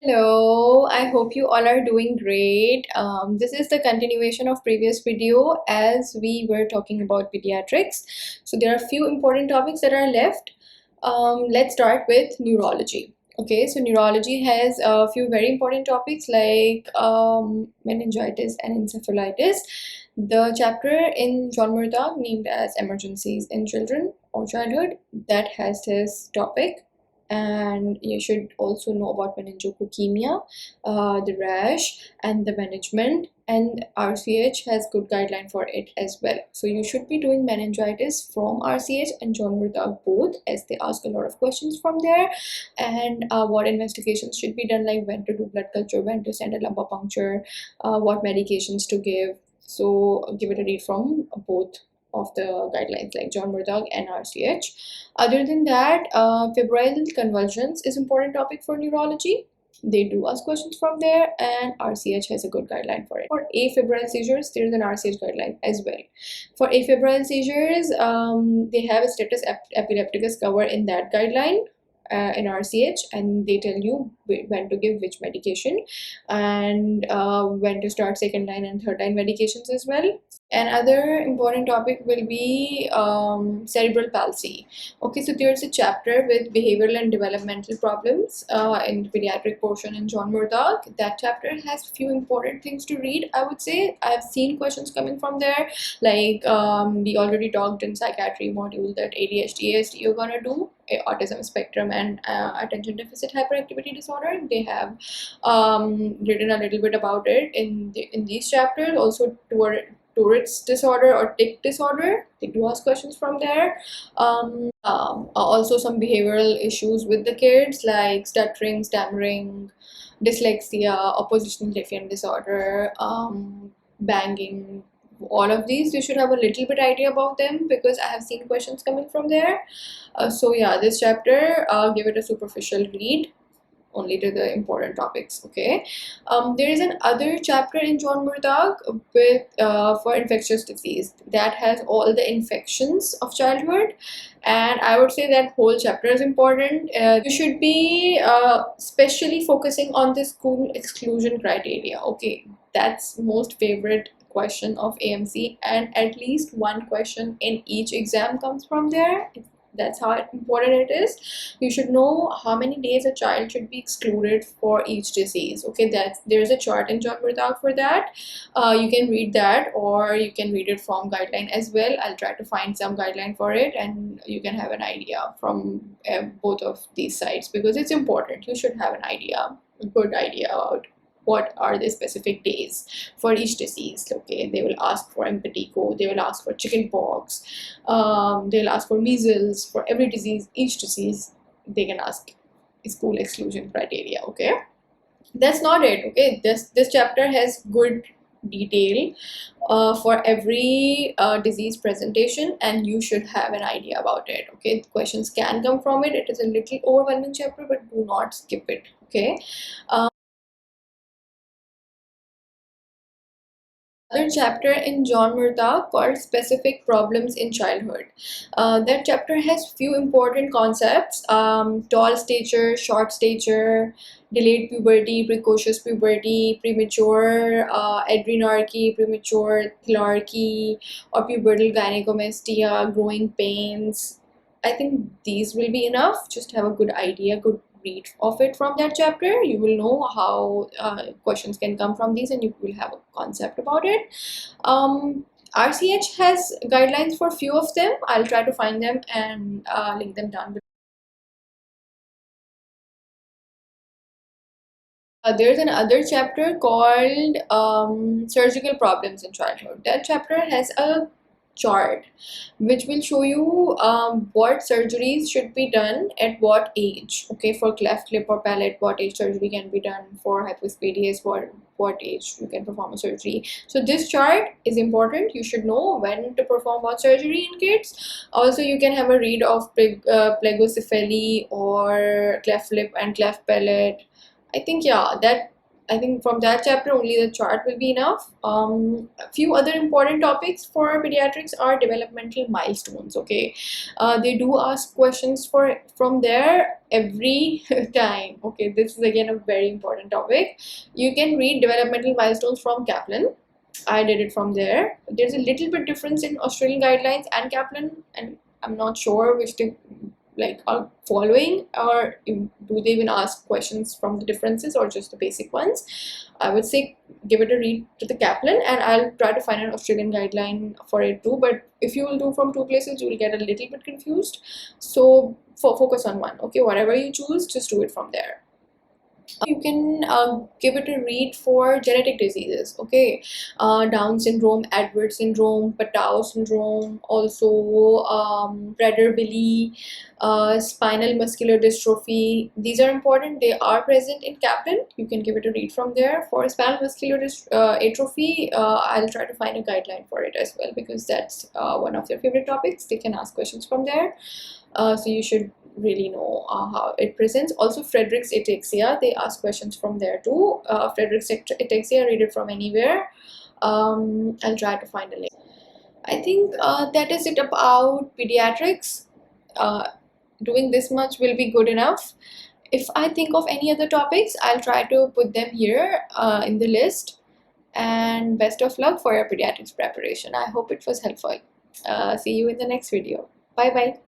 Hello, I hope you all are doing great. This is the continuation of previous video as we were talking about pediatrics. So there are a few important topics that are left. Let's start with neurology. Okay, so neurology has a few very important topics like meningitis and encephalitis. The chapter in John Murdoch named as Emergencies in Children or Childhood that has this topic, and you should also know about meningococcemia, the rash and the management, and RCH has good guideline for it as well. So you should be doing meningitis from RCH and John Murdoch both, as they ask a lot of questions from there, and what investigations should be done, like when to do blood culture, when to send a lumbar puncture, what medications to give. So give it a read from both of the guidelines like John Murdoch and RCH. Other than that, febrile convulsions is important topic for neurology. They do ask questions from there, and RCH has a good guideline for it. For afebrile seizures, there is an RCH guideline as well. For afebrile seizures, they have a status epilepticus cover in that guideline. In RCH, and they tell you when to give which medication and when to start second line and third line medications as well. Another important topic will be cerebral palsy. Okay, so there's a chapter with behavioral and developmental problems in the pediatric portion in John Murdoch. That chapter has few important things to read, I would say. I've seen questions coming from there, like we already talked in psychiatry module that ADHD, ASD you're gonna do, autism spectrum and attention deficit hyperactivity disorder. They have written a little bit about it in these chapters. Also, Tourette disorder or tic disorder, they do ask questions from there. Also some behavioral issues with the kids like stuttering, stammering, dyslexia, oppositional defiant disorder, banging. All of these you should have a little bit idea about them because I have seen questions coming from there. So yeah, this chapter, give it a superficial read only to the important topics. Okay, there is an other chapter in John Murdoch with for infectious disease that has all the infections of childhood, and I would say that whole chapter is important. You should be specially focusing on the school exclusion criteria. Okay, that's most favorite question of AMC, and at least one question in each exam comes from there. That's how important it is. You should know how many days a child should be excluded for each disease. Okay, there's a chart in John Murdoch for that. You can read that, or you can read it from guideline as well. I'll try to find some guideline for it, and you can have an idea from both of these sites because it's important. You should have an idea, a good idea about what are the specific days for each disease. Okay, they will ask for impetigo, they will ask for chickenpox, they'll ask for measles. For every disease, each disease, they can ask school exclusion criteria. Okay, that's not it. Okay, this chapter has good detail for every disease presentation, and you should have an idea about it. Okay, questions can come from it. It is a little overwhelming chapter, but do not skip it. Okay. Another chapter in John Murdoch called Specific Problems in Childhood. That chapter has few important concepts: tall stature, short stature, delayed puberty, precocious puberty, premature adrenarche, premature thelarche, or pubertal gynecomastia, growing pains. I think these will be enough. Just have a good idea, good read of it from that chapter. You will know how questions can come from these, and you will have a concept about it. RCH has guidelines for few of them. I'll try to find them and link them down below. There's another chapter called surgical problems in childhood. That chapter has a chart which will show you what surgeries should be done at what age. Okay, for cleft lip or palate, what age surgery can be done. For hypospadias, what age you can perform a surgery. So this chart is important. You should know when to perform what surgery in kids. Also, you can have a read of plagocephaly or cleft lip and cleft palate. I think, yeah, that I think from that chapter only the chart will be enough. A few other important topics for pediatrics are developmental milestones. Okay, they do ask questions from there every time. Okay, this is again a very important topic. You can read developmental milestones from Kaplan. I did it from there. There's a little bit difference in Australian guidelines and Kaplan, and I'm not sure which they like are following, or do they even ask questions from the differences or just the basic ones. I would say give it a read to the Kaplan, and I'll try to find an Australian guideline for it too. But if you will do from two places, you will get a little bit confused. So focus on one. Okay, whatever you choose, just do it from there. You can give it a read for genetic diseases. Okay, Down syndrome, Edwards syndrome, Patau syndrome, also Prader-Willi, spinal muscular dystrophy. These are important. They are present in Kaplan. You can give it a read from there. For spinal muscular atrophy, I'll try to find a guideline for it as well, because that's one of their favorite topics. They can ask questions from there. So you should really know how it presents. Also, Friedreich's ataxia, they ask questions from there too. Friedreich's ataxia, read it from anywhere. I'll try to find a link. I think that is it about pediatrics. Doing this much will be good enough. If I think of any other topics, I'll try to put them here in the list. And best of luck for your pediatrics preparation. I hope it was helpful. See you in the next video. Bye bye.